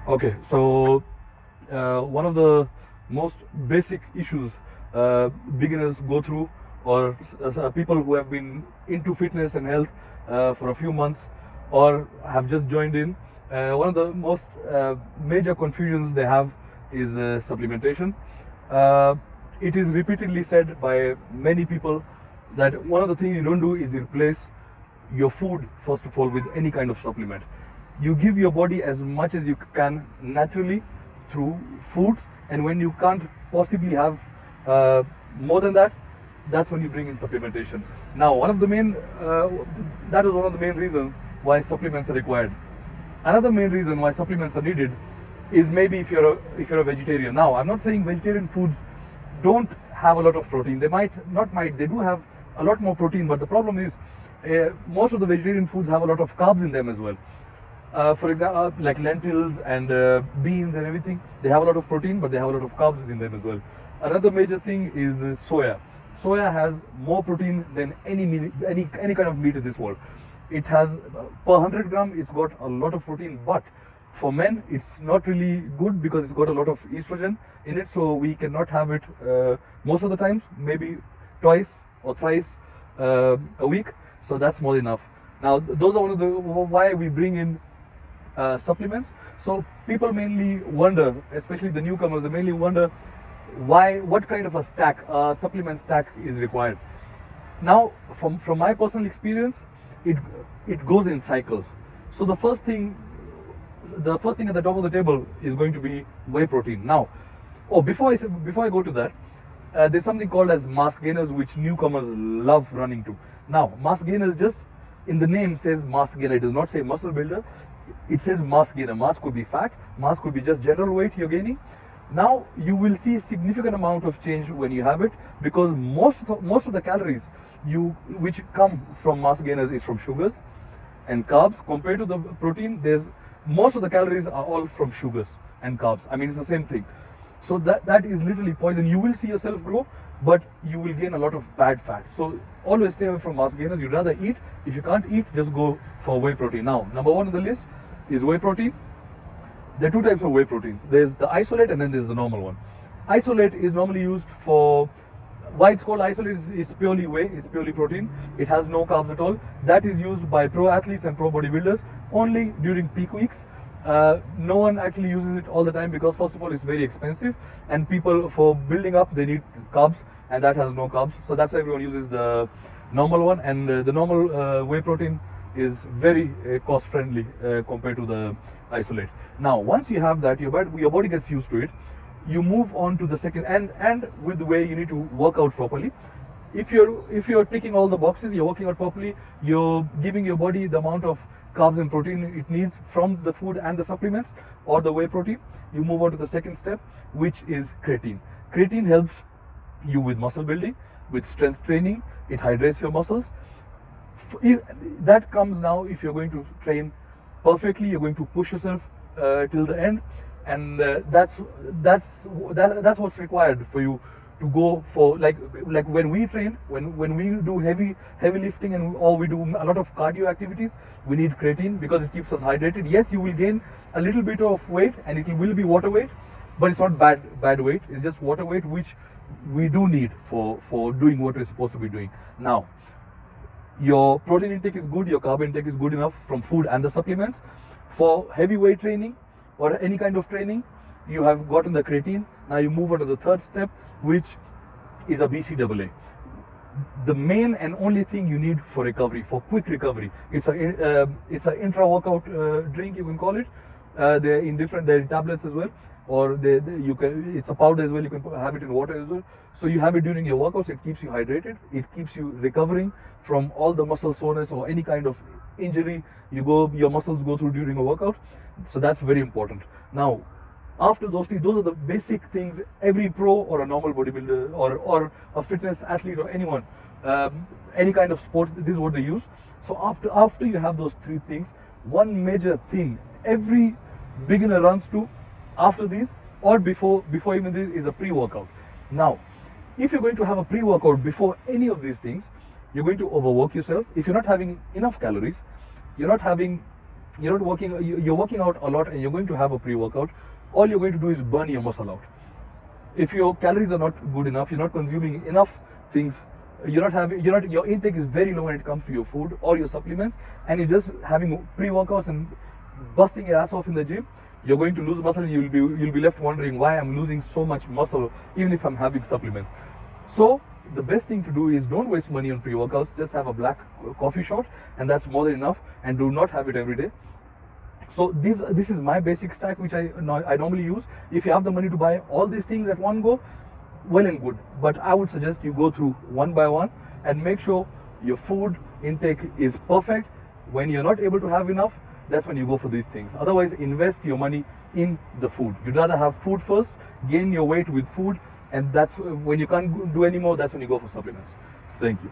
Okay, so one of the most basic issues beginners go through, or people who have been into fitness and health for a few months or have just joined in, one of the most major confusions they have is supplementation. Uh, it is repeatedly said by many people that one of the things you don't do is replace your food first of all with any kind of supplement. You give your body as much as you can naturally through foods, and when you can't possibly have more than that, that's when you bring in supplementation. Now, one of the main that is one of the main reasons why supplements are required. Another main reason why supplements are needed is maybe if you're a vegetarian. Now, I'm not saying vegetarian foods don't have a lot of protein. They do have a lot more protein, but the problem is most of the vegetarian foods have a lot of carbs in them as well. For example, like lentils and beans and everything, they have a lot of protein, but they have a lot of carbs in them as well. Another major thing is soya. Soya has more protein than any kind of meat in this world. It has per 100 gram, it's got a lot of protein, but for men, it's not really good because it's got a lot of estrogen in it, so we cannot have it most of the times, maybe twice or thrice a week. So that's more than enough. Now, those are one of the why we bring in supplements. So people mainly wonder, especially the newcomers, they mainly wonder what kind of a supplement stack is required. Now, from my personal experience, it goes in cycles. So the first thing at the top of the table is going to be whey protein. Now, before I go to that, there's something called as mass gainers, which newcomers love running to. Now, mass gainers, just in the name says mass gainer. It does not say muscle builder. It says mass gainer. Mass could be fat. Mass could be just general weight you're gaining. Now you will see significant amount of change when you have it, because most of the calories which come from mass gainers is from sugars and carbs. Compared to the protein, most of the calories are all from sugars and carbs. I mean, it's the same thing. So that is literally poison. You will see yourself grow, but you will gain a lot of bad fat. So always stay away from mass gainers. You'd rather eat. If you can't eat, just go for whey protein. Now, number one on the list is whey protein. There are two types of whey proteins. There's the isolate and then there's the normal one. Isolate is normally used for, why it's called isolate is purely whey, it's purely protein. It has no carbs at all. That is used by pro athletes and pro bodybuilders only during peak weeks. No one actually uses it all the time because first of all it's very expensive, and people, for building up, they need carbs, and that has no carbs. So that's why everyone uses the normal one, and the normal whey protein is very cost friendly compared to the isolate. Now, once you have that, your body gets used to it. You move on to the second, and with the way you need to work out properly. If you're ticking all the boxes, you're working out properly, you're giving your body the amount of carbs and protein it needs from the food and the supplements or the whey protein, you move on to the second step, which is creatine. Creatine helps you with muscle building, with strength training. It hydrates your muscles. That comes now if you're going to train perfectly, you're going to push yourself till the end, and that's what's required for you to go for, like when we train, when we do heavy lifting or we do a lot of cardio activities, we need creatine because it keeps us hydrated. Yes, you will gain a little bit of weight and it will be water weight, but it's not bad weight. It's just water weight, which we do need for doing what we're supposed to be doing. Now, your protein intake is good, your carb intake is good enough from food and the supplements. For heavyweight training or any kind of training, you have gotten the creatine. Now you move on to the third step, which is a BCAA. The main and only thing you need for recovery, for quick recovery, it's an intra-workout drink, you can call it. They're in tablets as well, or it's a powder as well. You can have it in water as well. So you have it during your workouts. It keeps you hydrated. It keeps you recovering from all the muscle soreness or any kind of injury your muscles go through during a workout. So that's very important. Now, after those things, those are the basic things every pro or a normal bodybuilder or a fitness athlete or anyone, any kind of sport, this is what they use. So after you have those three things, one major thing every beginner runs to after these or before even this is a pre-workout. Now, if you're going to have a pre-workout before any of these things, you're going to overwork yourself. If you're not having enough calories, you're not having you're working out a lot and you're going to have a pre-workout, all you're going to do is burn your muscle out. If your calories are not good enough, you're not consuming enough things, your intake is very low when it comes to your food or your supplements, and you're just having pre-workouts and busting your ass off in the gym, you're going to lose muscle and you'll be left wondering why I'm losing so much muscle even if I'm having supplements. So the best thing to do is don't waste money on pre-workouts. Just have a black coffee shot and that's more than enough, and do not have it every day. So this is my basic stack which I normally use. If you have the money to buy all these things at one go, well and good, but I would suggest you go through one by one and make sure your food intake is perfect. When you're not able to have enough, that's when you go for these things. Otherwise, invest your money in the food. You'd rather have food first, gain your weight with food, and that's when you can't do anymore, that's when you go for supplements. Thank you.